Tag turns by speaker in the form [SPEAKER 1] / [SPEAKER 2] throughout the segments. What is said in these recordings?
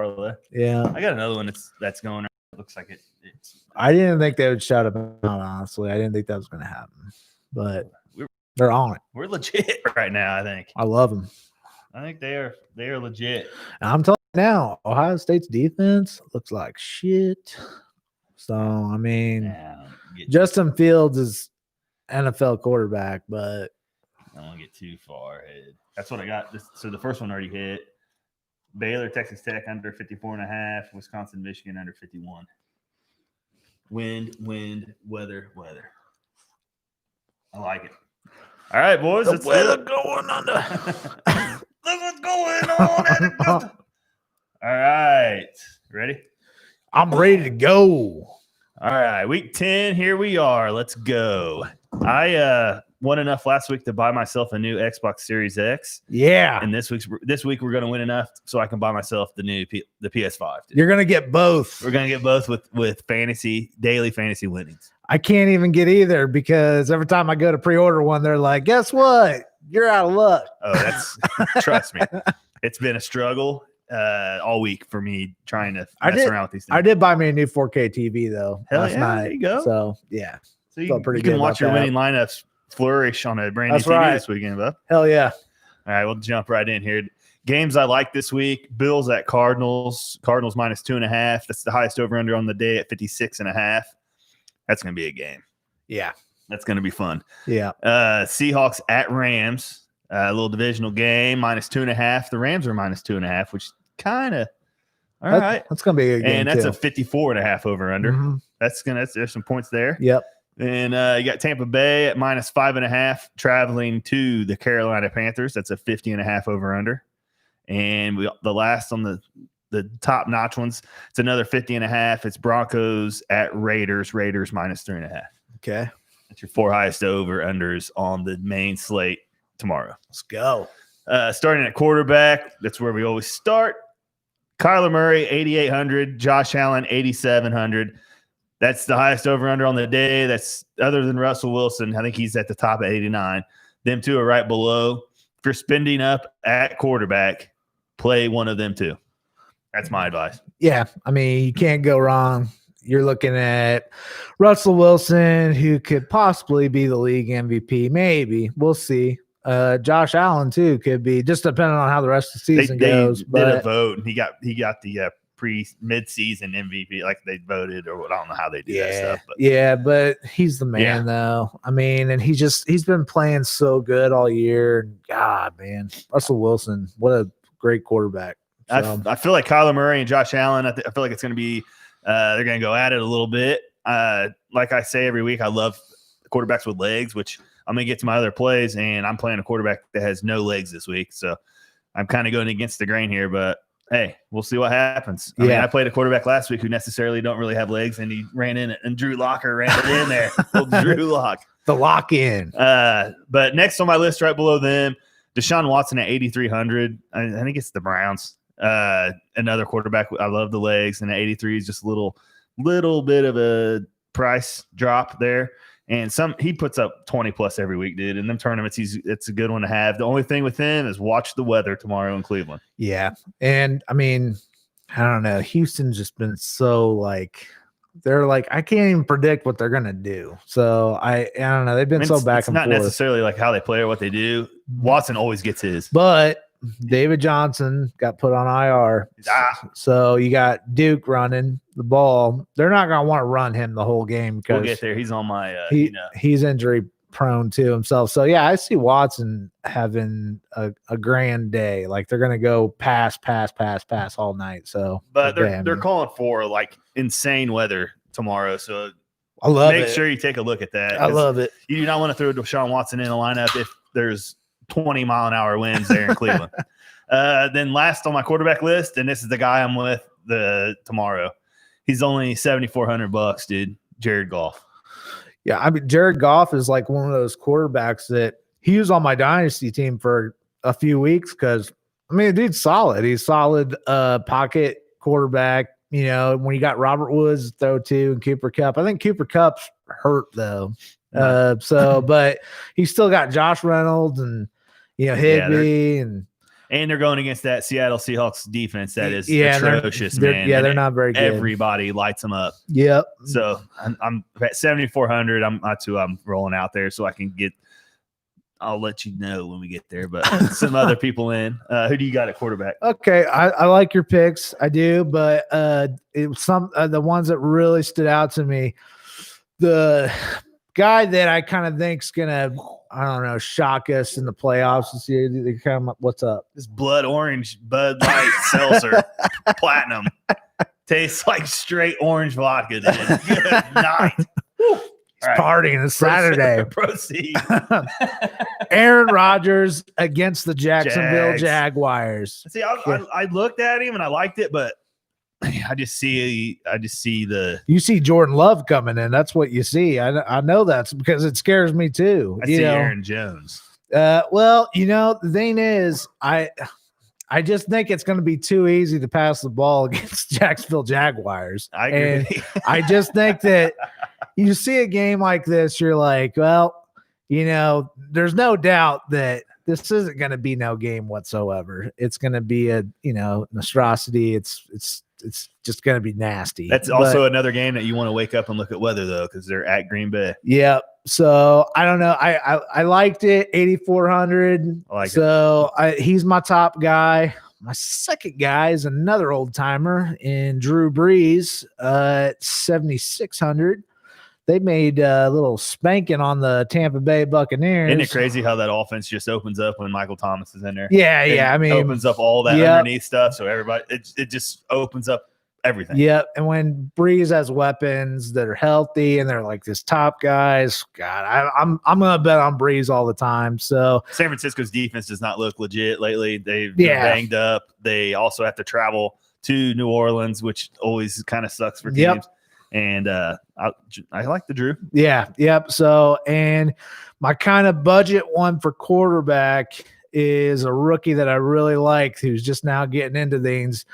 [SPEAKER 1] parlay.
[SPEAKER 2] Yeah.
[SPEAKER 1] I got another one that's going. It looks like it's.
[SPEAKER 2] I didn't think they would shout him out, honestly. I didn't think that was going to happen. But they're on it.
[SPEAKER 1] We're legit right now, I think.
[SPEAKER 2] I love them.
[SPEAKER 1] I think they are legit.
[SPEAKER 2] And I'm telling you now, Ohio State's defense looks like shit. So, I mean, Justin Fields is NFL quarterback, but
[SPEAKER 1] I don't want to get too far ahead. That's what I got. So the first one already hit. Baylor, Texas Tech under 54.5. Wisconsin, Michigan under 51. Wind, weather. I like it. All right, boys.
[SPEAKER 2] The weather going under.
[SPEAKER 1] Look what's going on. All right. Ready?
[SPEAKER 2] I'm ready to go.
[SPEAKER 1] All right. Week 10. Here we are. Let's go. I won enough last week to buy myself a new Xbox Series X.
[SPEAKER 2] Yeah.
[SPEAKER 1] And this week we're going to win enough so I can buy myself the PS5. Dude.
[SPEAKER 2] You're going to get both.
[SPEAKER 1] We're going to get both with daily fantasy winnings.
[SPEAKER 2] I can't even get either because every time I go to pre-order one, they're like, guess what? You're out of luck.
[SPEAKER 1] Oh, trust me. It's been a struggle all week for me trying to mess around with these things.
[SPEAKER 2] I did buy me a new 4K TV though.
[SPEAKER 1] Last night. There you go.
[SPEAKER 2] So yeah.
[SPEAKER 1] So you can watch your winning lineups flourish on a brand new TV this weekend, bud.
[SPEAKER 2] Hell yeah.
[SPEAKER 1] All right, we'll jump right in here. Games I like this week: Bills at Cardinals. Cardinals minus 2.5. That's the highest over under on the day at 56.5. That's going to be a game.
[SPEAKER 2] Yeah.
[SPEAKER 1] That's going to be fun.
[SPEAKER 2] Yeah.
[SPEAKER 1] Seahawks at Rams. A little divisional game, minus 2.5. The Rams are minus 2.5, which kind of all right.
[SPEAKER 2] That's going to be a good game.
[SPEAKER 1] And that's a 54.5 over under.
[SPEAKER 2] Mm-hmm.
[SPEAKER 1] There's some points there.
[SPEAKER 2] Yep.
[SPEAKER 1] And you got Tampa Bay at minus 5.5, traveling to the Carolina Panthers. That's a 50.5 over under. And the last on the top notch ones, it's another 50.5. It's Broncos at Raiders. Raiders minus 3.5.
[SPEAKER 2] Okay.
[SPEAKER 1] That's your 4 highest over unders on the main slate tomorrow.
[SPEAKER 2] Let's go.
[SPEAKER 1] Starting at quarterback, that's where we always start. Kyler Murray, 8,800. Josh Allen, 8,700. That's the highest over under on the day. That's other than Russell Wilson. I think he's at the top at 89. Them two are right below. If you're spending up at quarterback, play one of them two. That's my advice. Yeah.
[SPEAKER 2] I mean, you can't go wrong. You're looking at Russell Wilson, who could possibly be the league MVP. Maybe. We'll see. Josh Allen, too, could be, just depending on how the rest of the season goes.
[SPEAKER 1] They did a vote, and he got the mid-season MVP, like they voted, or what, I don't know how they do that stuff. But.
[SPEAKER 2] But he's the man, though. I mean, and he's been playing so good all year. God, man, Russell Wilson, what a great quarterback. So.
[SPEAKER 1] I feel like Kyler Murray and Josh Allen, I feel like it's going to be they're going to go at it a little bit. Like I say every week, I love quarterbacks with legs, which I'm going to get to my other plays, and I'm playing a quarterback that has no legs this week. So I'm kind of going against the grain here, but hey, we'll see what happens. I mean, I played a quarterback last week who necessarily don't really have legs, and he ran in it, and Drew Locker ran it in there. Drew Lock.
[SPEAKER 2] The lock in.
[SPEAKER 1] But next on my list, right below them, Deshaun Watson at 8,300. I think it's the Browns. Another quarterback. I love the legs, and at 83 is just a little bit of a price drop there. And he puts up 20 plus every week, dude. In them tournaments, it's a good one to have. The only thing with him is watch the weather tomorrow in Cleveland.
[SPEAKER 2] Yeah. And I mean, I don't know. Houston's just been so they're like, I can't even predict what they're gonna do. So I don't know. They've been so back and forth.
[SPEAKER 1] It's not necessarily like how they play or what they do. Watson always gets his.
[SPEAKER 2] But David Johnson got put on IR. So you got Duke running the ball. They're not going to want to run him the whole game because
[SPEAKER 1] we'll get there. He's on my
[SPEAKER 2] he's injury prone to himself. So yeah, I see Watson having a grand day. Like they're going to go pass all night. So
[SPEAKER 1] but they're calling for insane weather tomorrow. So
[SPEAKER 2] I love
[SPEAKER 1] Make sure you take a look at that.
[SPEAKER 2] I love it.
[SPEAKER 1] You do not want to throw Deshaun Watson in a lineup if there's 20-mile-an-hour winds there in Cleveland. Then last on my quarterback list, and this is the guy I'm with tomorrow. He's only $7,400, dude. Jared Goff.
[SPEAKER 2] Yeah, I mean, Jared Goff is like one of those quarterbacks that he was on my dynasty team for a few weeks because, I mean, the dude's solid. He's solid pocket quarterback. You know, when you got Robert Woods to throw to and Cooper Kupp. I think Cooper Kupp's hurt, though. But he's still got Josh Reynolds and, Higbee
[SPEAKER 1] And they're going against that Seattle Seahawks defense that is atrocious,
[SPEAKER 2] they're,
[SPEAKER 1] man.
[SPEAKER 2] Yeah, they're not very good.
[SPEAKER 1] Everybody lights them up.
[SPEAKER 2] Yep.
[SPEAKER 1] So I'm at 7,400. I'm rolling out there so I can get. I'll let you know when we get there, but some other people in. Who do you got at quarterback?
[SPEAKER 2] Okay, I like your picks. I do, but it was the ones that really stood out to me. The guy that I kind of think's gonna, I don't know, shock us in the playoffs this year. They kind of, what's up?
[SPEAKER 1] This blood orange Bud Light Seltzer Platinum tastes like straight orange vodka. Good night.
[SPEAKER 2] He's partying. It's Saturday.
[SPEAKER 1] Proceed.
[SPEAKER 2] Aaron Rodgers against the Jacksonville Jaguars.
[SPEAKER 1] See, I looked at him and I liked it, but I just see
[SPEAKER 2] you see Jordan Love coming in. That's what you see. I know that's because it scares me too.
[SPEAKER 1] I see Aaron Jones.
[SPEAKER 2] Well, the thing is, I just think it's going to be too easy to pass the ball against Jacksonville Jaguars.
[SPEAKER 1] I agree.
[SPEAKER 2] And I just think that you see a game like this, you're like, well, there's no doubt that this isn't going to be no game whatsoever. It's going to be a, monstrosity. It's just going to be nasty.
[SPEAKER 1] That's also another game that you want to wake up and look at weather though, because they're at Green Bay.
[SPEAKER 2] Yeah. So I don't know. I liked it. 8,400.
[SPEAKER 1] I like it.
[SPEAKER 2] He's my top guy. My second guy is another old timer in Drew Brees at 7,600. They made a little spanking on the Tampa Bay Buccaneers.
[SPEAKER 1] Isn't it crazy how that offense just opens up when Michael Thomas is in there?
[SPEAKER 2] Yeah. I mean,
[SPEAKER 1] opens up all that underneath stuff. So everybody, it just opens up everything.
[SPEAKER 2] Yep. And when Breeze has weapons that are healthy and they're like this top guys, God, I'm gonna bet on Breeze all the time. So
[SPEAKER 1] San Francisco's defense does not look legit lately. They're banged up. They also have to travel to New Orleans, which always kind of sucks for teams.
[SPEAKER 2] Yep.
[SPEAKER 1] And I like the Drew.
[SPEAKER 2] Yeah. Yep. So, and my kind of budget one for quarterback is a rookie that I really like, who's just now getting into things.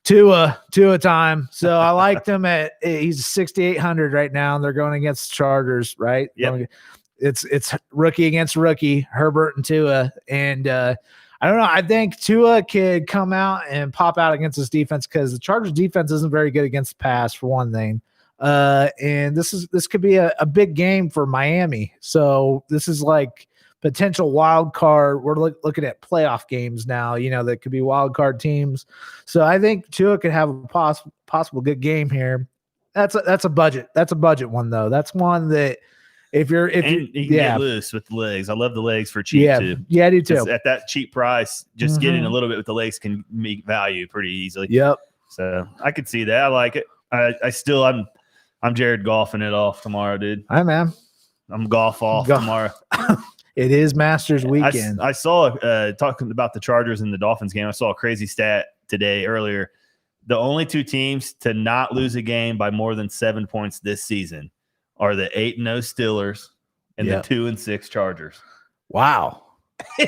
[SPEAKER 2] Tua time. So I liked him he's 6,800 right now, and they're going against the Chargers, right?
[SPEAKER 1] Yep.
[SPEAKER 2] It's rookie against rookie, Herbert and Tua. And I don't know. I think Tua could come out and pop out against this defense because the Chargers defense isn't very good against the pass, for one thing. And this could be a big game for Miami. So this is like potential wild card. We're looking at playoff games now, that could be wild card teams. So I think Tua could have a possible good game here. That's a budget. That's a budget one though. That's one that if you can get loose with the legs. I love the legs for cheap too. Yeah, I do too. Just at that cheap price, just getting a little bit with the legs can make value pretty easily. Yep.
[SPEAKER 1] So I could see that. I like it. I'm Jared golfing it off tomorrow, dude.
[SPEAKER 2] Hi, man.
[SPEAKER 1] I'm golf off tomorrow.
[SPEAKER 2] It is Masters weekend.
[SPEAKER 1] I saw talking about the Chargers and the Dolphins game. I saw a crazy stat earlier. The only two teams to not lose a game by more than 7 points this season are the 8-0 Steelers and the 2-6 Chargers.
[SPEAKER 2] Wow.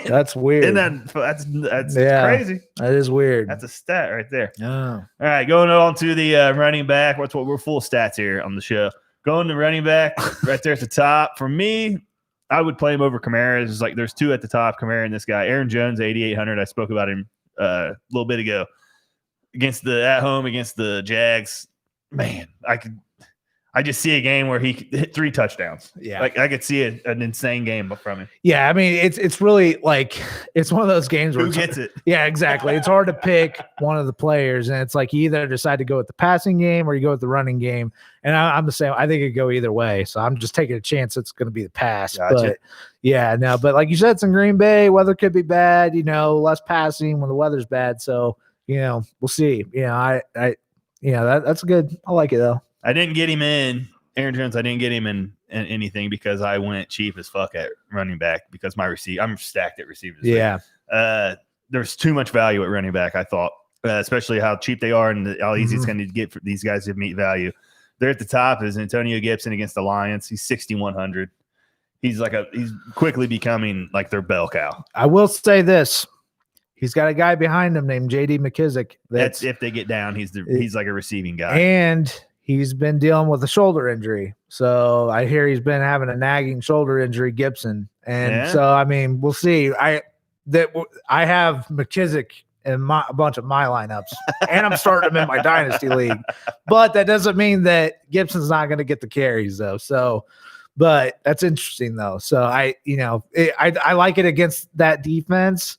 [SPEAKER 2] That's weird.
[SPEAKER 1] And that's crazy.
[SPEAKER 2] That is weird.
[SPEAKER 1] That's a stat right there.
[SPEAKER 2] Oh.
[SPEAKER 1] All right, going on to the running back. We're full stats here on the show. Going to running back right there at the top. For me, I would play him over Kamara. It's like there's two at the top, Kamara and this guy. Aaron Jones, 8,800. I spoke about him a little bit ago. At home against the Jags. Man, I just see a game where he hit 3 touchdowns.
[SPEAKER 2] Yeah.
[SPEAKER 1] Like I could see an insane game from him.
[SPEAKER 2] Yeah. I mean, it's really like, it's one of those games where
[SPEAKER 1] who gets it?
[SPEAKER 2] Yeah, exactly. It's hard to pick one of the players. And it's like, you either decide to go with the passing game or you go with the running game. And I'm the same. I think it could go either way. So I'm just taking a chance it's going to be the pass.
[SPEAKER 1] Gotcha.
[SPEAKER 2] But like you said, it's in Green Bay. Weather could be bad, less passing when the weather's bad. So, we'll see. That's good. I like it though.
[SPEAKER 1] I didn't get him in Aaron Jones. I didn't get him in anything because I went cheap as fuck at running back because I'm stacked at receivers.
[SPEAKER 2] Yeah.
[SPEAKER 1] There's too much value at running back. I thought, especially how cheap they are and how easy it's going to get for these guys to meet value. There at the top is Antonio Gibson against the Lions. He's 6,100. He's quickly becoming like their bell cow.
[SPEAKER 2] I will say this. He's got a guy behind him named J.D. McKissick.
[SPEAKER 1] That's if they get down. He's like a receiving guy.
[SPEAKER 2] And he's been dealing with a shoulder injury. So I hear he's been having a nagging shoulder injury, Gibson. And so, I mean, we'll see. I have McKissick in a bunch of my lineups, and I'm starting him in my dynasty league. But that doesn't mean that Gibson's not going to get the carries though. So, but that's interesting though. So I like it against that defense.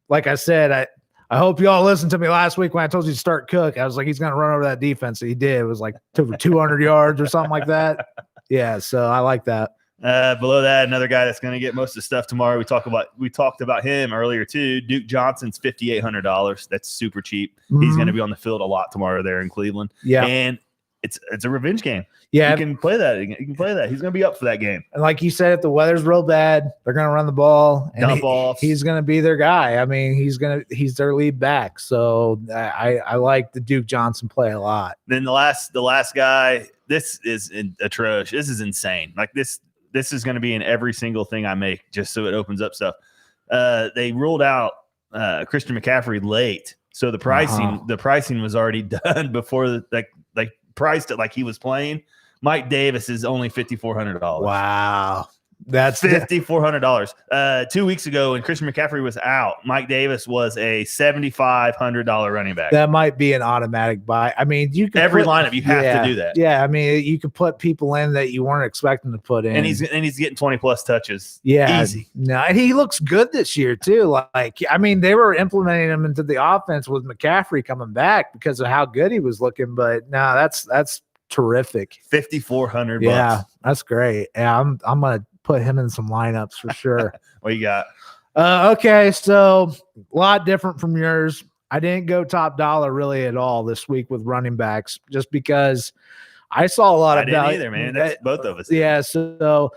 [SPEAKER 2] Like I said, I hope you all listened to me last week when I told you to start Cook. I was like, he's going to run over that defense. And he did. It was like over 200 yards or something like that. Yeah. So I like that.
[SPEAKER 1] Below that, another guy that's going to get most of the stuff tomorrow. We talked about him earlier too. Duke Johnson's $5,800. That's super cheap. Mm-hmm. He's going to be on the field a lot tomorrow there in Cleveland. Yeah, and it's a revenge game. Yeah, you can play that. You can play that. He's going to be up for that game.
[SPEAKER 2] And like you said, if the weather's real bad, they're going to run the ball. And he's going to be their guy. I mean, he's their lead back. So I like the Duke Johnson play a lot.
[SPEAKER 1] Then the last guy. This is atrocious. This is insane. Like this is going to be in every single thing I make, just so it opens up stuff. They ruled out Christian McCaffrey late, so the pricing was already done before they priced it like he was playing. Mike Davis is only $5,400.
[SPEAKER 2] Wow. That's
[SPEAKER 1] $5,400. 2 weeks ago, when Christian McCaffrey was out, Mike Davis was a $7,500 running back.
[SPEAKER 2] That might be an automatic buy. I mean, you can
[SPEAKER 1] lineup you have to do that.
[SPEAKER 2] Yeah, I mean, you could put people in that you weren't expecting to put in,
[SPEAKER 1] and he's getting 20+ touches.
[SPEAKER 2] Yeah,
[SPEAKER 1] easy.
[SPEAKER 2] No, and he looks good this year too. Like, I mean, they were implementing him into the offense with McCaffrey coming back because of how good he was looking. But no, that's terrific.
[SPEAKER 1] $5,400.
[SPEAKER 2] Yeah, that's great. Yeah, I'm gonna put him in some lineups for sure.
[SPEAKER 1] What you got?
[SPEAKER 2] Okay, so a lot different from yours. I didn't go top dollar really at all this week with running backs, just because I saw a lot of.
[SPEAKER 1] I didn't either, man. That's both of us.
[SPEAKER 2] Yeah, so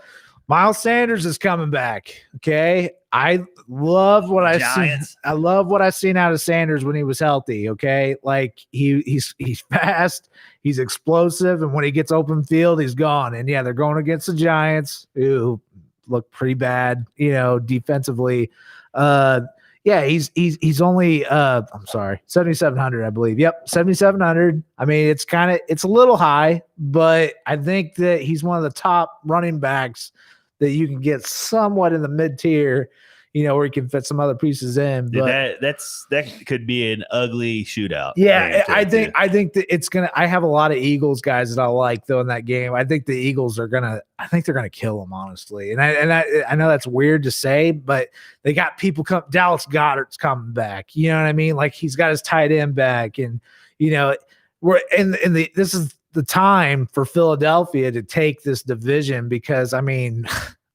[SPEAKER 2] Miles Sanders is coming back. Okay, I love what I see. I love what I've seen out of Sanders when he was healthy. Okay, like he's fast, he's explosive, and when he gets open field, he's gone. And yeah, they're going against the Giants, who look pretty bad, defensively. Yeah, he's only I'm sorry, 7,700, I believe. Yep, 7,700. I mean, it's a little high, but I think that he's one of the top running backs that you can get somewhat in the mid tier, where you can fit some other pieces in. But
[SPEAKER 1] that could be an ugly shootout.
[SPEAKER 2] Yeah, I think that it's gonna. I have a lot of Eagles guys that I like though in that game. I think the Eagles are gonna. I think they're gonna kill them, honestly. And I know that's weird to say, but they got people come. Dallas Goedert's coming back. You know what I mean? Like, he's got his tight end back, and we're in the. This is the time for Philadelphia to take this division, because I mean,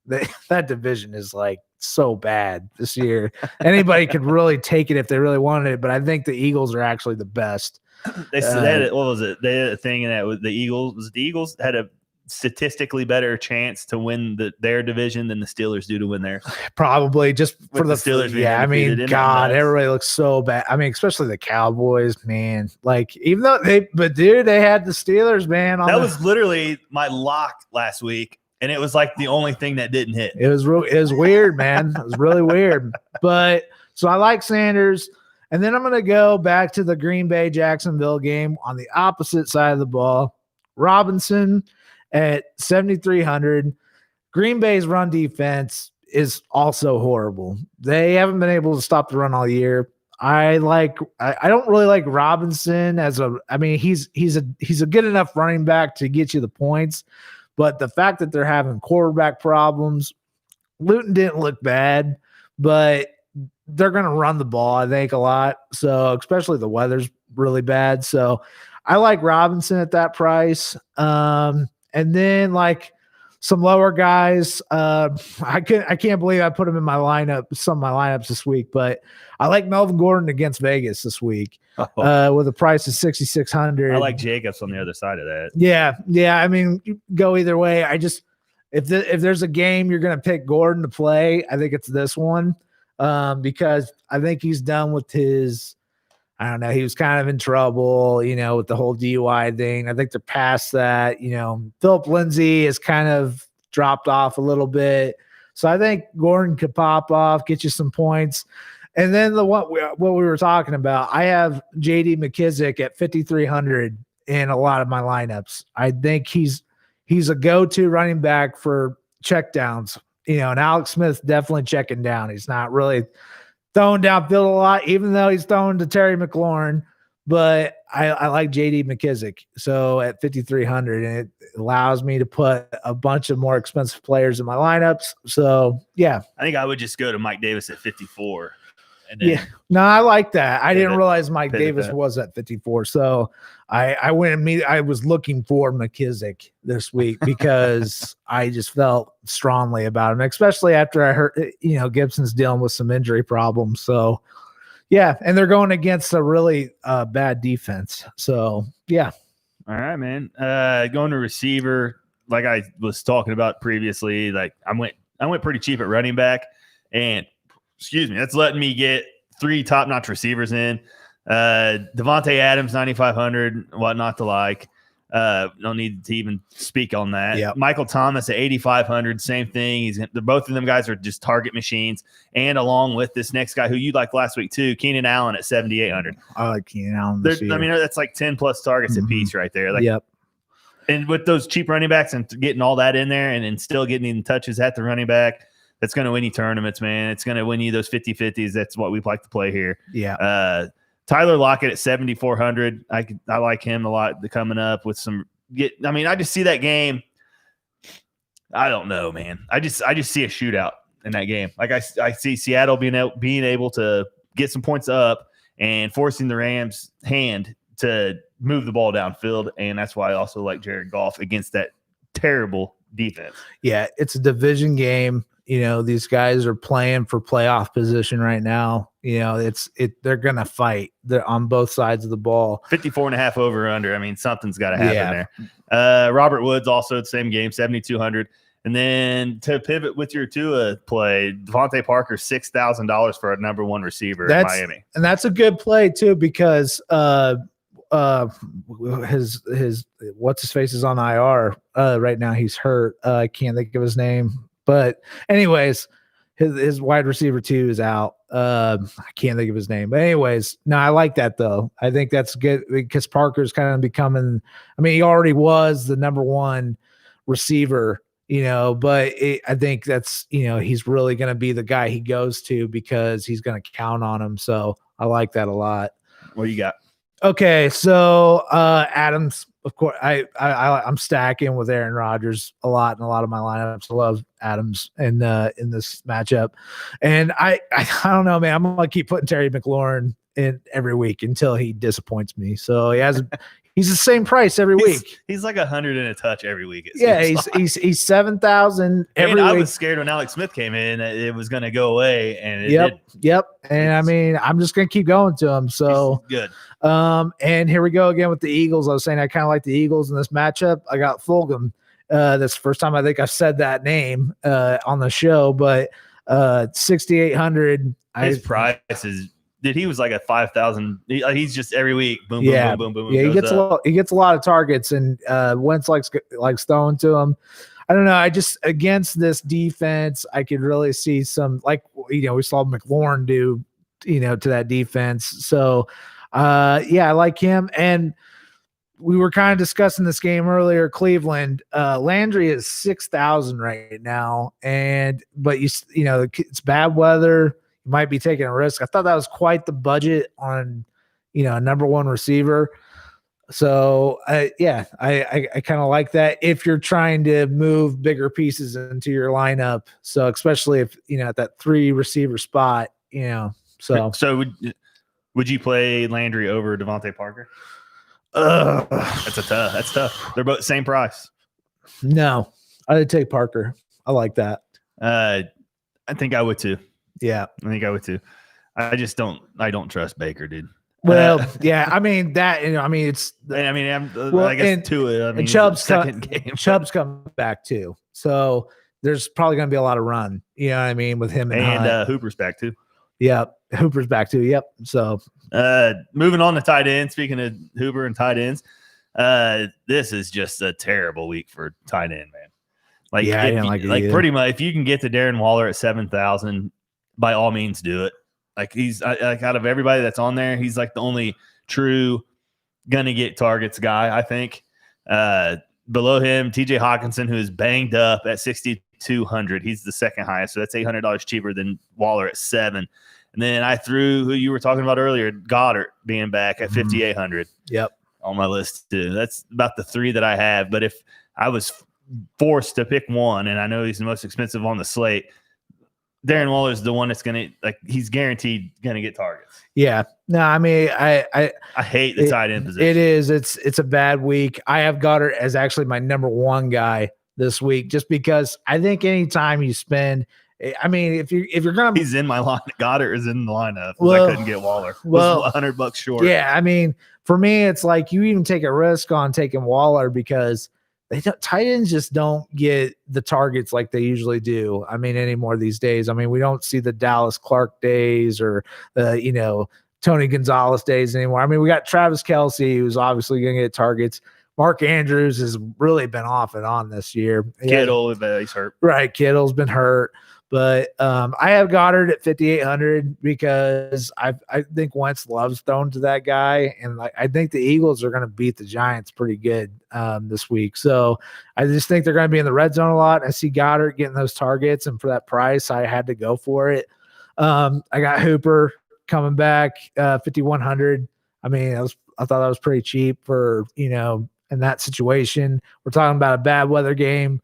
[SPEAKER 2] that division is like so bad this year. Anybody could really take it if they really wanted it, but I think the Eagles are actually the best.
[SPEAKER 1] They said what was it? They had a thing in that with the Eagles. Was it the Eagles had a statistically better chance to win their division than the Steelers do to win theirs?
[SPEAKER 2] Probably just for the
[SPEAKER 1] Steelers.
[SPEAKER 2] Yeah, I mean, God, everybody looks so bad. I mean, especially the Cowboys, man. Like, even though they had the Steelers, man.
[SPEAKER 1] That was literally my lock last week, and it was like the only thing that didn't hit.
[SPEAKER 2] It was weird, man. It was really weird. But so I like Sanders. And then I'm going to go back to the Green Bay Jacksonville game on the opposite side of the ball. Robinson at 7,300. Green Bay's run defense is also horrible. They haven't been able to stop the run all year. I don't really like Robinson he's a good enough running back to get you the points, but the fact that they're having quarterback problems, Luton didn't look bad, but they're going to run the ball, I think, a lot. So, especially the weather's really bad. So I like Robinson at that price. And then like some lower guys, I can't believe I put him in my lineup, some of my lineups this week, but I like Melvin Gordon against Vegas this week with a price of 6,600.
[SPEAKER 1] I like Jacobs on the other side of that.
[SPEAKER 2] Yeah. I mean, you go either way. If there's a game you're going to pick Gordon to play, I think it's this one, because I think he's done with his. I don't know. He was kind of in trouble, with the whole DUI thing. I think they're past that. Philip Lindsay has kind of dropped off a little bit. So I think Gordon could pop off, get you some points. And then what we were talking about, I have J.D. McKissick at 5,300 in a lot of my lineups. I think he's a go-to running back for checkdowns. And Alex Smith definitely checking down. He's not really throwing downfield a lot, even though he's throwing to Terry McLaurin. But I like JD McKissick. So at 5,300, and it allows me to put a bunch of more expensive players in my lineups. So, yeah.
[SPEAKER 1] I think I would just go to Mike Davis at 54. And then
[SPEAKER 2] No, I like that. I didn't
[SPEAKER 1] pivot-
[SPEAKER 2] realize Mike
[SPEAKER 1] pivot
[SPEAKER 2] Davis
[SPEAKER 1] that.
[SPEAKER 2] was at 54. So I went immediately. I was looking for McKissick this week because I just felt strongly about him, especially after I heard, Gibson's dealing with some injury problems. So, yeah. And they're going against a really bad defense. So, yeah.
[SPEAKER 1] All right, man. Going to receiver, like I was talking about previously, like I went pretty cheap at running back, and that's letting me get 3 top-notch receivers in. Devontae Adams, 9,500, what not to like. No need to even speak on that.
[SPEAKER 2] Yep.
[SPEAKER 1] Michael Thomas at 8,500, same thing. Both of them guys are just target machines. And along with this next guy who you liked last week too, Keenan Allen at 7,800.
[SPEAKER 2] I like Keenan Allen.
[SPEAKER 1] That's like 10 plus targets apiece right there. Like,
[SPEAKER 2] yep.
[SPEAKER 1] And with those cheap running backs and getting all that in there and still getting touches at the running back, that's going to win you tournaments, man. It's going to win you those 50-50s. That's what we like to play here.
[SPEAKER 2] Yeah.
[SPEAKER 1] Tyler Lockett at 7,400. I like him a lot coming up with some I just see that game. I don't know, man. I just see a shootout in that game. Like I see Seattle being able to get some points up and forcing the Rams' hand to move the ball downfield. And that's why I also like Jared Goff against that terrible defense.
[SPEAKER 2] Yeah, it's a division game. These guys are playing for playoff position right now. They're going to fight. They're on both sides of the ball.
[SPEAKER 1] 54.5 over under. I mean, something's got to happen there. Robert Woods also the same game, 7,200. And then to pivot with your Tua play, Devontae Parker, $6,000 for a number 1 receiver in Miami.
[SPEAKER 2] And that's a good play too, because his what's his face is on IR right now. He's hurt. I can't think of his name. But anyways, his wide receiver 2 is out. I can't think of his name. But anyways, no, I like that though. I think that's good because Parker's kind of becoming. I mean, he already was the number 1 receiver, but I think that's he's really going to be the guy he goes to because he's going to count on him. So I like that a lot.
[SPEAKER 1] What do you got?
[SPEAKER 2] Okay, so Adams, of course, I'm stacking with Aaron Rodgers a lot in a lot of my lineups. I love Adams in this matchup, and I don't know, man. I'm gonna keep putting Terry McLaurin in every week until he disappoints me. So he's the same price every week.
[SPEAKER 1] He's like 100 and a touch every week.
[SPEAKER 2] He's 7,000 every week.
[SPEAKER 1] I was scared when Alex Smith came in that it was going to go away, and it did.
[SPEAKER 2] Yep. And I mean, I'm just going to keep going to him. So
[SPEAKER 1] good.
[SPEAKER 2] And here we go again with the Eagles. I was saying I kind of like the Eagles in this matchup. I got Fulgham. That's the first time I think I've said that name on the show, but 6,800.
[SPEAKER 1] His price is. Dude, he was like a 5,000. He's just every week. Boom, boom, boom, boom, boom.
[SPEAKER 2] Yeah, he gets a lot of targets, and Wentz likes throwing to him. I don't know. I just against this defense, I could really see some we saw McLaurin do to that defense. So I like him. And we were kind of discussing this game earlier. Cleveland, Landry is 6,000 right now, but it's bad weather. Might be taking a risk. I thought that was quite the budget on, a number 1 receiver. So I kind of like that if you're trying to move bigger pieces into your lineup. So especially if, at that 3 receiver spot,
[SPEAKER 1] So would you play Landry over Devontae Parker? That's tough. They're both same price.
[SPEAKER 2] No, I'd take Parker. I like that.
[SPEAKER 1] I think I would too.
[SPEAKER 2] Yeah,
[SPEAKER 1] I think I would too. I don't trust Baker, dude.
[SPEAKER 2] Well, yeah, I mean that. It's.
[SPEAKER 1] I guess Tua.
[SPEAKER 2] And Chubb's coming back too, so there's probably going to be a lot of run. You know what I mean with him
[SPEAKER 1] and Hooper's back too.
[SPEAKER 2] Yep, Hooper's back too. Yep. So
[SPEAKER 1] moving on to tight ends. Speaking of Hooper and tight ends, this is just a terrible week for tight end, man. I didn't like it either. Pretty much, if you can get to Darren Waller at 7,000. By all means, do it. He's out of everybody that's on there, he's like the only true gonna get targets guy, I think. Below him, TJ Hawkinson, who is banged up at 6,200. He's the second highest, so that's $800 cheaper than Waller at 7. And And then I threw who you were talking about earlier, Goddard being back at 5,800.
[SPEAKER 2] Yep.
[SPEAKER 1] On my list too. That's about the three that I have. But if I was forced to pick one, and I know he's the most expensive on the slate, Darren Waller is the one that's going to he's guaranteed going to get targets.
[SPEAKER 2] Yeah. No, I mean, I
[SPEAKER 1] hate the tight end position.
[SPEAKER 2] It is. It's a bad week. I have Goddard as actually my number one guy this week, just because I think anytime you spend, I mean, if you're going to,
[SPEAKER 1] he's in my line. Goddard is in the lineup. Well, I couldn't get Waller. Well, $100 short.
[SPEAKER 2] Yeah. I mean, for me, it's like you even take a risk on taking Waller because tight ends just don't get the targets like they usually do. I mean, anymore these days. I mean, we don't see the Dallas Clark days or Tony Gonzalez days anymore. I mean, we got Travis Kelce, who's obviously going to get targets. Mark Andrews has really been off and on this year.
[SPEAKER 1] Kittle, he's hurt.
[SPEAKER 2] Right, Kittle's been hurt. But I have Goddard at 5,800 because I think Wentz loves throwing to that guy, and I think the Eagles are going to beat the Giants pretty good this week. So I just think they're going to be in the red zone a lot. I see Goddard getting those targets, and for that price, I had to go for it. I got Hooper coming back 5,100. I mean, I thought that was pretty cheap for in that situation. We're talking about a bad weather game.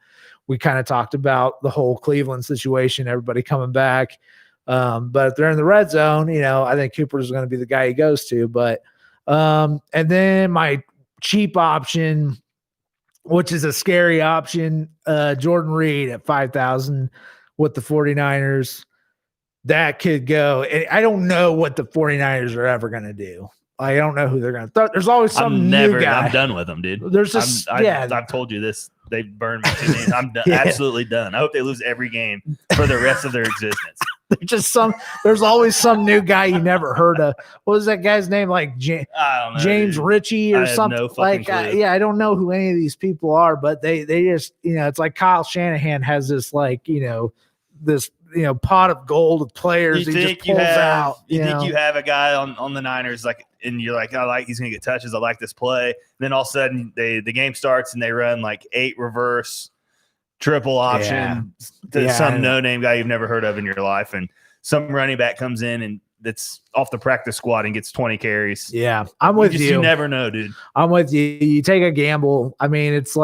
[SPEAKER 2] We kind of talked about the whole Cleveland situation, everybody coming back. But if they're in the red zone, I think Cooper is going to be the guy he goes to. But and then my cheap option, which is a scary option, Jordan Reed at 5,000 with the 49ers. That could go. I don't know what the 49ers are ever going to do. I don't know who they're going to throw. There's always some new guy.
[SPEAKER 1] I'm done with them, dude.
[SPEAKER 2] There's just
[SPEAKER 1] I've told you this. They burned me too many. I'm done, absolutely done. I hope they lose every game for the rest of their existence.
[SPEAKER 2] There's always some new guy you never heard of. What was that guy's name? Like
[SPEAKER 1] I don't know,
[SPEAKER 2] James
[SPEAKER 1] dude.
[SPEAKER 2] Ritchie or something.
[SPEAKER 1] No fucking clue.
[SPEAKER 2] I don't know who any of these people are, but they just it's like Kyle Shanahan has this this pot of gold of players.
[SPEAKER 1] You think you have a guy on the Niners and you're like, he's gonna get touches. I like this play. Then all of a sudden the game starts and they run like 8 reverse triple option to some no-name guy you've never heard of in your life, and some running back comes in and that's off the practice squad and gets 20 carries.
[SPEAKER 2] Yeah, I'm with you.
[SPEAKER 1] You never know, dude.
[SPEAKER 2] I'm with you. You take a gamble. I mean, it's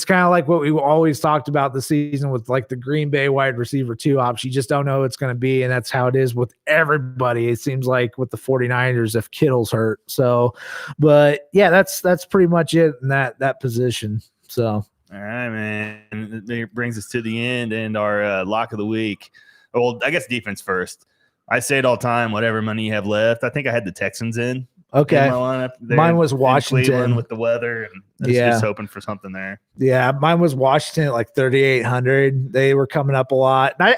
[SPEAKER 2] kind of like what we always talked about the season with like the Green Bay wide receiver 2 option. You just don't know what it's going to be. And that's how it is with everybody. It seems like with the 49ers, if Kittle's hurt. So, but yeah, that's pretty much it in that position. So,
[SPEAKER 1] all right, man. It brings us to the end and our lock of the week. Well, I guess defense first. I say it all the time, whatever money you have left. I think I had the Texans in.
[SPEAKER 2] Okay. Mine was Washington
[SPEAKER 1] Cleveland with the weather, and just hoping for something there.
[SPEAKER 2] Yeah, mine was Washington at like 3,800. They were coming up a lot. And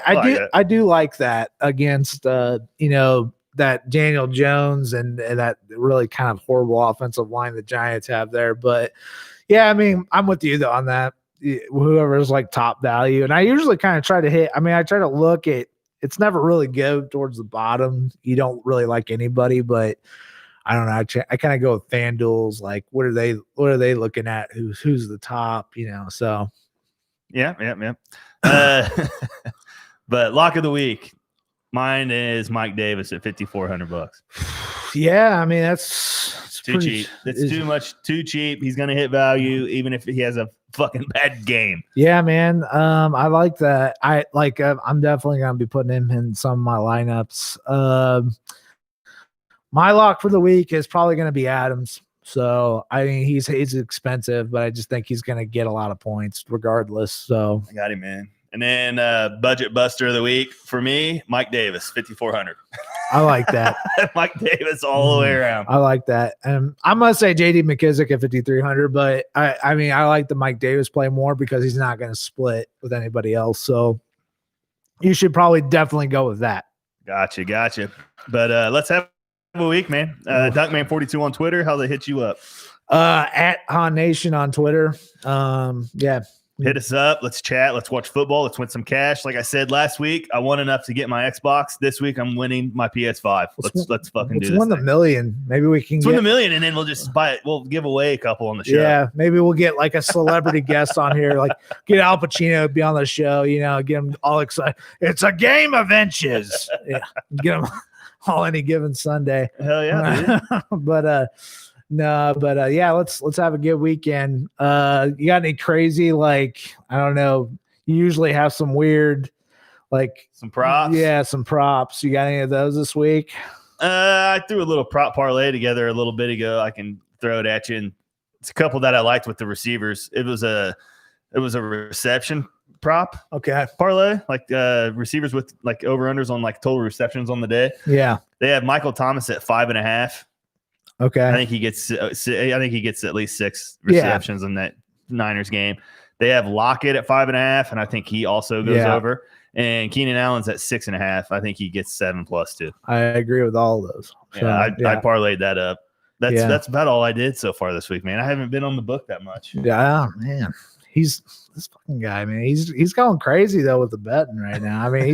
[SPEAKER 2] I do like that against that Daniel Jones and that really kind of horrible offensive line the Giants have there. But yeah, I mean, I'm with you though on that. Whoever's like top value, and I usually kind of try to hit. I mean, I try to look at. It's never really go towards the bottom. You don't really like anybody, but. I don't know. I kind of go with Fanduel's. Like, what are they looking at? Who's the top? So.
[SPEAKER 1] Yeah. But lock of the week, mine is Mike Davis at $5,400.
[SPEAKER 2] Yeah, I mean that's
[SPEAKER 1] too cheap. It's too cheap. He's gonna hit value even if he has a fucking bad game.
[SPEAKER 2] Yeah, man. I like that. I'm definitely gonna be putting him in some of my lineups. My lock for the week is probably going to be Adams. So, I mean, he's expensive, but I just think he's going to get a lot of points regardless. So,
[SPEAKER 1] I got him, man. And then budget buster of the week for me, Mike Davis, $5,400.
[SPEAKER 2] I like that.
[SPEAKER 1] Mike Davis all the way around.
[SPEAKER 2] I like that. And I'm going to say J.D. McKissick at $5,300, but I mean, I like the Mike Davis play more because he's not going to split with anybody else. So, you should probably definitely go with that.
[SPEAKER 1] Gotcha. But let's have a week, man. Dunkman 42 on Twitter. How they hit you up?
[SPEAKER 2] At Hahn Nation on Twitter. Yeah.
[SPEAKER 1] hit us up. Let's chat. Let's watch football. Let's win some cash. Like I said last week, I won enough to get my Xbox. This week, I'm winning my PS5. Let's fucking do this.
[SPEAKER 2] Let's win the million. Maybe we can
[SPEAKER 1] win the million, and then we'll just buy it. We'll give away a couple on the show.
[SPEAKER 2] Yeah, maybe we'll get like a celebrity guest on here, like get Al Pacino to be on the show. You know, get him all excited. It's a game of inches. Yeah, get him all any given Sunday.
[SPEAKER 1] Hell yeah,
[SPEAKER 2] dude. But yeah, let's have a good weekend. You got any crazy, like, I don't know, you usually have some weird, like,
[SPEAKER 1] some props?
[SPEAKER 2] Yeah, some props. You got any of those this week?
[SPEAKER 1] I threw a little prop parlay together a little bit ago. I can throw it at you. And it's a couple that I liked with the receivers. It was a reception prop.
[SPEAKER 2] Okay.
[SPEAKER 1] Parlay, like receivers with like over-unders on like total receptions on the day.
[SPEAKER 2] Yeah.
[SPEAKER 1] They have Michael Thomas at 5.5.
[SPEAKER 2] Okay.
[SPEAKER 1] I think he gets at least 6 receptions in that Niners game. They have Lockett at 5.5, and I think he also goes over. And Keenan Allen's at 6.5. I think he gets 7+ too.
[SPEAKER 2] I agree with all of those. So,
[SPEAKER 1] I parlayed that up. That's about all I did so far this week, man. I haven't been on the book that much.
[SPEAKER 2] Yeah, man. He's this fucking guy, man. He's going crazy though with the betting right now. I mean,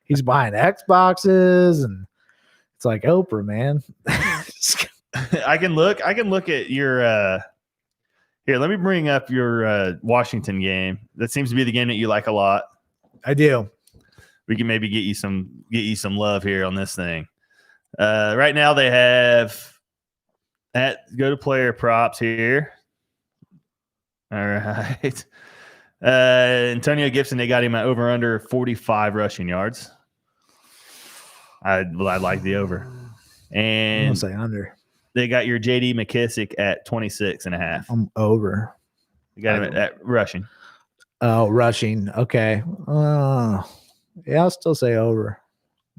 [SPEAKER 2] he's buying Xboxes, and it's like Oprah, man.
[SPEAKER 1] I can look at your here, let me bring up your Washington game. That seems to be the game that you like a lot.
[SPEAKER 2] I do.
[SPEAKER 1] We can maybe get you some love here on this thing. Right now they have go to player props here. All right. Antonio Gibson, they got him at over under 45 rushing yards. I like the over. And
[SPEAKER 2] I'm gonna say under.
[SPEAKER 1] They got your JD McKissick at 26.5.
[SPEAKER 2] I'm over.
[SPEAKER 1] You got him at rushing.
[SPEAKER 2] Oh, rushing. Okay. Yeah, I'll still say over.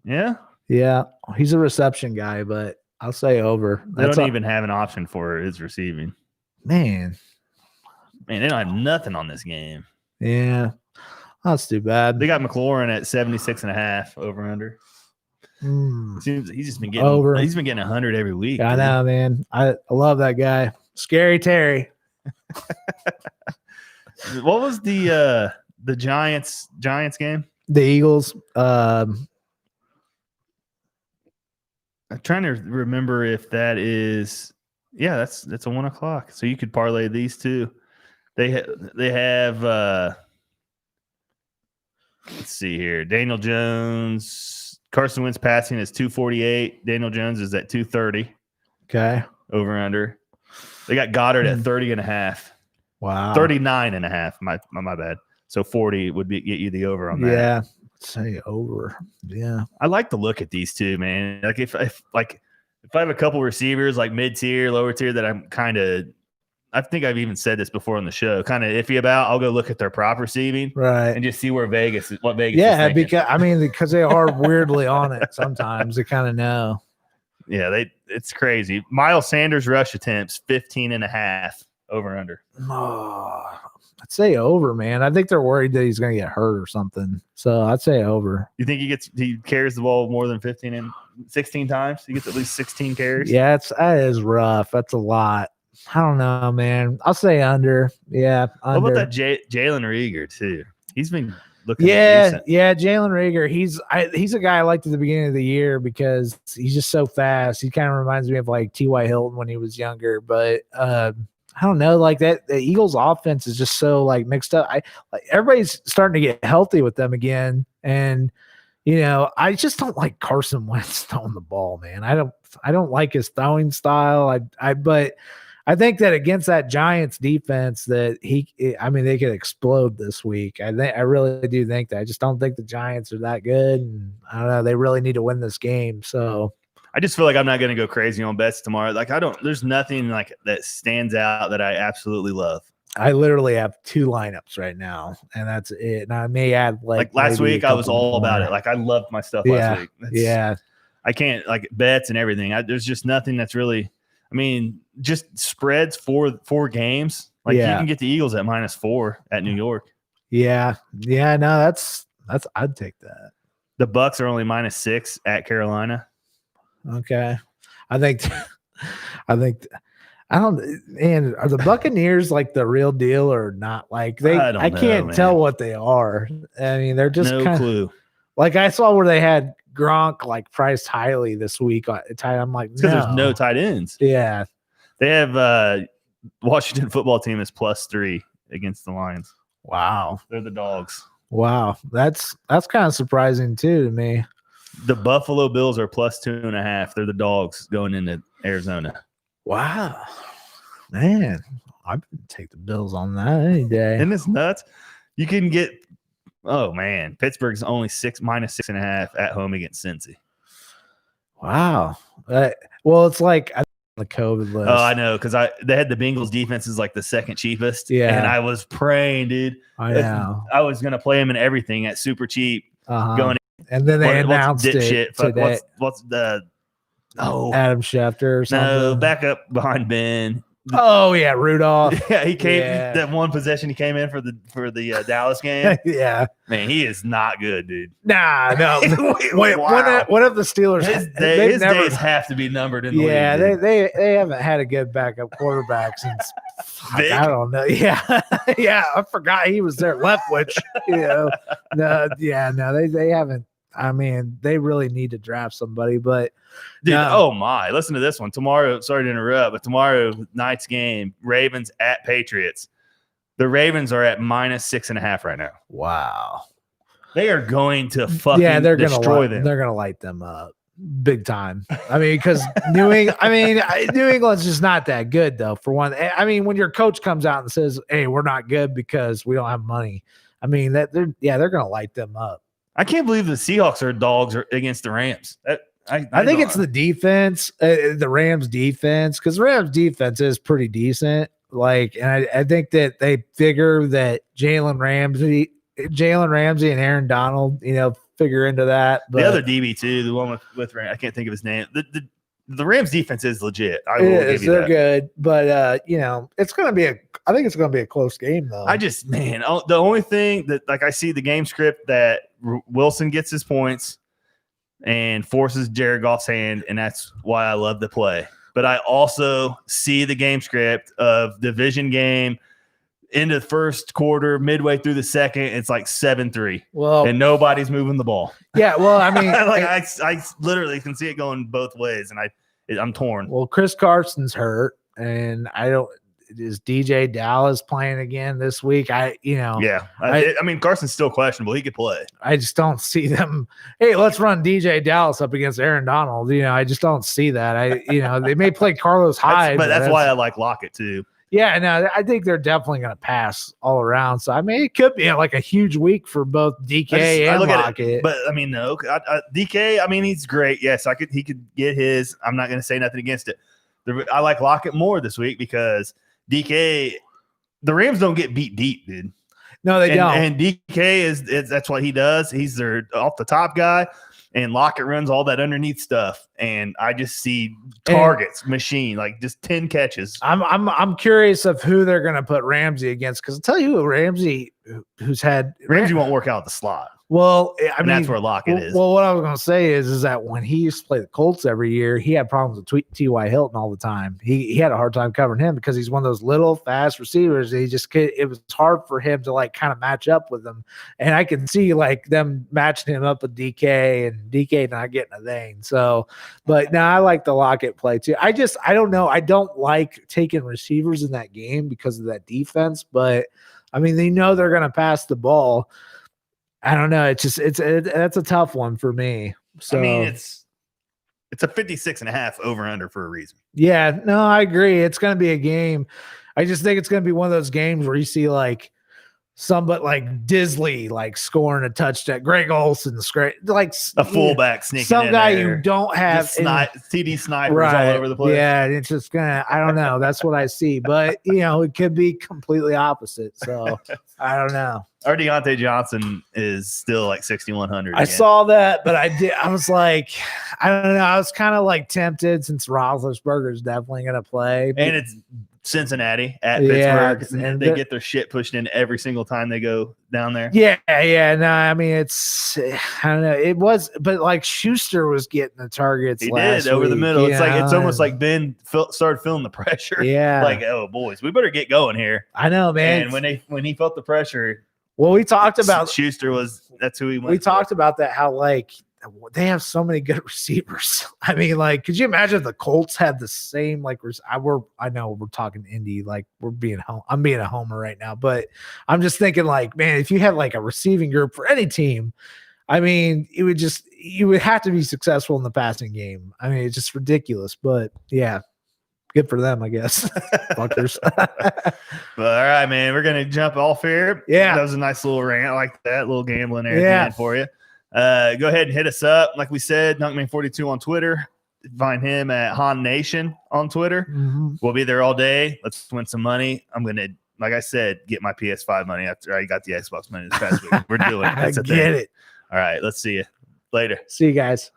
[SPEAKER 1] Yeah?
[SPEAKER 2] Yeah. He's a reception guy, but I'll say over.
[SPEAKER 1] They don't even have an option for his receiving.
[SPEAKER 2] Man,
[SPEAKER 1] they don't have nothing on this game.
[SPEAKER 2] Yeah. That's too bad.
[SPEAKER 1] They got McLaurin at 76.5 over under. Seems he's just been getting
[SPEAKER 2] over.
[SPEAKER 1] He's been getting 100 every week.
[SPEAKER 2] I know, man. I love that guy. Scary Terry.
[SPEAKER 1] What was the Giants game?
[SPEAKER 2] The Eagles.
[SPEAKER 1] I'm trying to remember if that is. Yeah, that's a 1:00. So you could parlay these two. They have. Let's see here. Daniel Jones. Carson Wentz passing is 248. Daniel Jones is at 230.
[SPEAKER 2] Okay.
[SPEAKER 1] Over under. They got Goddard at 30.5.
[SPEAKER 2] Wow.
[SPEAKER 1] 39.5. My bad. So 40 would get you the over on that.
[SPEAKER 2] Yeah. Say over. Yeah.
[SPEAKER 1] I like to look at these two, man. Like if I have a couple receivers like mid-tier, lower tier that I'm kind of, I think I've even said this before on the show, kind of iffy about, I'll go look at their prop receiving,
[SPEAKER 2] right,
[SPEAKER 1] and just see what Vegas is
[SPEAKER 2] because they are weirdly on it sometimes. They kind of know.
[SPEAKER 1] Yeah, it's crazy. Miles Sanders rush attempts 15.5 over under.
[SPEAKER 2] Oh, I'd say over, man. I think they're worried that he's going to get hurt or something. So I'd say over.
[SPEAKER 1] You think he carries the ball more than 15 and 16 times? He gets at least 16 carries.
[SPEAKER 2] Yeah, that is rough. That's a lot. I don't know, man. I'll say under. Yeah. Under.
[SPEAKER 1] What about that Jalen Reagor too? He's been looking.
[SPEAKER 2] Yeah. Jalen Reagor. He's a guy I liked at the beginning of the year because he's just so fast. He kind of reminds me of like T.Y. Hilton when he was younger. But I don't know, like that. The Eagles' offense is just so like mixed up. Everybody's starting to get healthy with them again, and I just don't like Carson Wentz throwing the ball, man. I don't like his throwing style. But I think that against that Giants defense that they could explode this week. I really do think that. I just don't think the Giants are that good. And I don't know. They really need to win this game. So
[SPEAKER 1] I just feel like I'm not going to go crazy on bets tomorrow. Like there's nothing like that stands out that I absolutely love.
[SPEAKER 2] I literally have 2 lineups right now, and that's it. And I may add like
[SPEAKER 1] last week I was all about it. Like I loved my stuff last week. I can't like bets and everything. There's just nothing that's really. I mean, just spreads for 4 games. Like you can get the Eagles at -4 at New York.
[SPEAKER 2] Yeah. No, that's I'd take that.
[SPEAKER 1] The Bucks are only -6 at Carolina.
[SPEAKER 2] Okay. I think I don't. And are the Buccaneers like the real deal or not? Like I can't tell what they are. I mean, they're just
[SPEAKER 1] no clue.
[SPEAKER 2] Like I saw where they had Gronk like priced highly this week. I'm like,
[SPEAKER 1] because there's no tight ends.
[SPEAKER 2] Yeah,
[SPEAKER 1] they have Washington football team is +3 against the Lions.
[SPEAKER 2] Wow,
[SPEAKER 1] they're the dogs.
[SPEAKER 2] Wow, that's kind of surprising too to me.
[SPEAKER 1] The Buffalo Bills are +2.5. They're the dogs going into Arizona.
[SPEAKER 2] Wow, man, I would take the Bills on that any day.
[SPEAKER 1] Isn't this nuts? You can get, oh man, Pittsburgh's only -6.5 at home against Cincy.
[SPEAKER 2] Wow. Well, it's like the COVID list.
[SPEAKER 1] Oh, I know, because they had the Bengals defense is like the second cheapest.
[SPEAKER 2] Yeah,
[SPEAKER 1] and I was praying, dude.
[SPEAKER 2] I know.
[SPEAKER 1] I was gonna play him in everything at super cheap.
[SPEAKER 2] Going, and then they announced it today.
[SPEAKER 1] What's the
[SPEAKER 2] Adam Schefter or something?
[SPEAKER 1] No, back up behind Ben.
[SPEAKER 2] Oh yeah, Rudolph.
[SPEAKER 1] Yeah, he came that one possession he came in for the Dallas game.
[SPEAKER 2] Yeah,
[SPEAKER 1] man, he is not good, dude.
[SPEAKER 2] Nah, no.
[SPEAKER 1] Wow.
[SPEAKER 2] What if the Steelers?
[SPEAKER 1] His days have to be numbered in the league.
[SPEAKER 2] Yeah, they haven't had a good backup quarterback since I don't know. Yeah, yeah, I forgot he was there. Leftwich, they haven't. I mean, they really need to draft somebody, but
[SPEAKER 1] dude, oh my, listen to this one. Tomorrow, sorry to interrupt, but tomorrow night's game, Ravens at Patriots. The Ravens are at -6.5 right now.
[SPEAKER 2] Wow.
[SPEAKER 1] They are going to fucking destroy them.
[SPEAKER 2] They're going to light them up big time. I mean, because New England's just not that good, though, for one. I mean, when your coach comes out and says, hey, we're not good because we don't have money. I mean, they're going to light them up.
[SPEAKER 1] I can't believe the Seahawks are dogs against the Rams. I
[SPEAKER 2] think it's the defense, the Rams defense, because the Rams defense is pretty decent. Like, and I think that they figure that Jalen Ramsey and Aaron Donald, figure into that. But
[SPEAKER 1] the other DB too, the one with I can't think of his name. The Rams defense is legit.
[SPEAKER 2] They're good, but it's going to be I think it's going to be a close game though.
[SPEAKER 1] The only thing that I see the game script that Wilson gets his points and forces Jared Goff's hand, and that's why I love to play. But I also see the game script of division game into the first quarter, midway through the second, it's like 7-3. Well, and nobody's moving the ball.
[SPEAKER 2] Yeah, well, I mean,
[SPEAKER 1] I literally can see it going both ways, and I'm torn.
[SPEAKER 2] Well, Chris Carson's hurt, and is DJ Dallas playing again this week? I
[SPEAKER 1] mean, Carson's still questionable. He could play.
[SPEAKER 2] I just don't see them. Hey, let's run DJ Dallas up against Aaron Donald. I just don't see that. They may play Carlos Hyde,
[SPEAKER 1] but that's why I like Lockett too.
[SPEAKER 2] Yeah, no, I think they're definitely going to pass all around. So I mean, it could be like a huge week for both DK and Lockett.
[SPEAKER 1] But I mean, no, DK. I mean, he's great. Yes, he could get his. I'm not going to say nothing against it. I like Lockett more this week because DK, the Rams don't get beat deep, dude.
[SPEAKER 2] No, they don't.
[SPEAKER 1] And DK is that's what he does. He's their off the top guy, and Lockett runs all that underneath stuff. And I just see targets, machine, like just 10 catches.
[SPEAKER 2] I'm curious of who they're going to put Ramsey against, because I'll tell you, Ramsey
[SPEAKER 1] won't work out the slot.
[SPEAKER 2] Well, I mean,
[SPEAKER 1] that's where Lockett is.
[SPEAKER 2] Well, what I was going to say is that when he used to play the Colts every year, he had problems with T.Y. Hilton all the time. He had a hard time covering him because he's one of those little fast receivers. It was hard for him to kind of match up with them. And I can see them matching him up with DK and DK not getting a thing. So, but now I like the Lockett play too. I don't know. I don't like taking receivers in that game because of that defense, but I mean, they know they're going to pass the ball. I don't know. That's a tough one for me. So
[SPEAKER 1] I mean, it's a 56.5 over under for a reason.
[SPEAKER 2] Yeah, no, I agree. It's going to be a game. I just think it's going to be one of those games where you see somebody like Disley scoring a touchdown. Greg Olson's great,
[SPEAKER 1] a fullback sneaking
[SPEAKER 2] some guy you don't have
[SPEAKER 1] TD snipers all over the place.
[SPEAKER 2] Yeah, it's just gonna. I don't know. That's what I see, but it could be completely opposite. So I don't know.
[SPEAKER 1] Our Deontay Johnson is still 6,100.
[SPEAKER 2] I saw that, but I was like, I don't know. I was kind of tempted since Roethlisberger is definitely gonna play,
[SPEAKER 1] and it's Cincinnati at
[SPEAKER 2] Yeah,
[SPEAKER 1] Pittsburgh,
[SPEAKER 2] and
[SPEAKER 1] they get their shit pushed in every single time they go down there.
[SPEAKER 2] Yeah. No, I mean, I don't know. It was, but like Schuster was getting the targets.
[SPEAKER 1] He did over the
[SPEAKER 2] week,
[SPEAKER 1] middle. It's
[SPEAKER 2] know?
[SPEAKER 1] it's almost like Ben started feeling the pressure.
[SPEAKER 2] Yeah.
[SPEAKER 1] Like, oh boys, we better get going here.
[SPEAKER 2] I know, man.
[SPEAKER 1] And when he felt the pressure,
[SPEAKER 2] well, we talked about
[SPEAKER 1] Schuster that's who he went.
[SPEAKER 2] We talked about that, how like they have so many good receivers. I mean, like, could you imagine if the Colts had the same, like, I know we're talking Indy, like I'm being a homer right now, but I'm just thinking like, man, if you had like a receiving group for any team, I mean, you would have to be successful in the passing game. I mean, it's just ridiculous, but yeah, good for them, I guess. Fuckers.
[SPEAKER 1] But all right, man, we're going to jump off here.
[SPEAKER 2] Yeah.
[SPEAKER 1] That was a nice little rant. I like that little gambling there at the end for you. Go ahead and hit us up. Like we said, Dunkman42 on Twitter. Find him at Han Nation on Twitter.
[SPEAKER 2] Mm-hmm.
[SPEAKER 1] We'll be there all day. Let's win some money. I'm going to, like I said, get my PS5 money after I got the Xbox money this past week. We're doing it. That's
[SPEAKER 2] Get it.
[SPEAKER 1] All right. Let's see you later.
[SPEAKER 2] See you guys.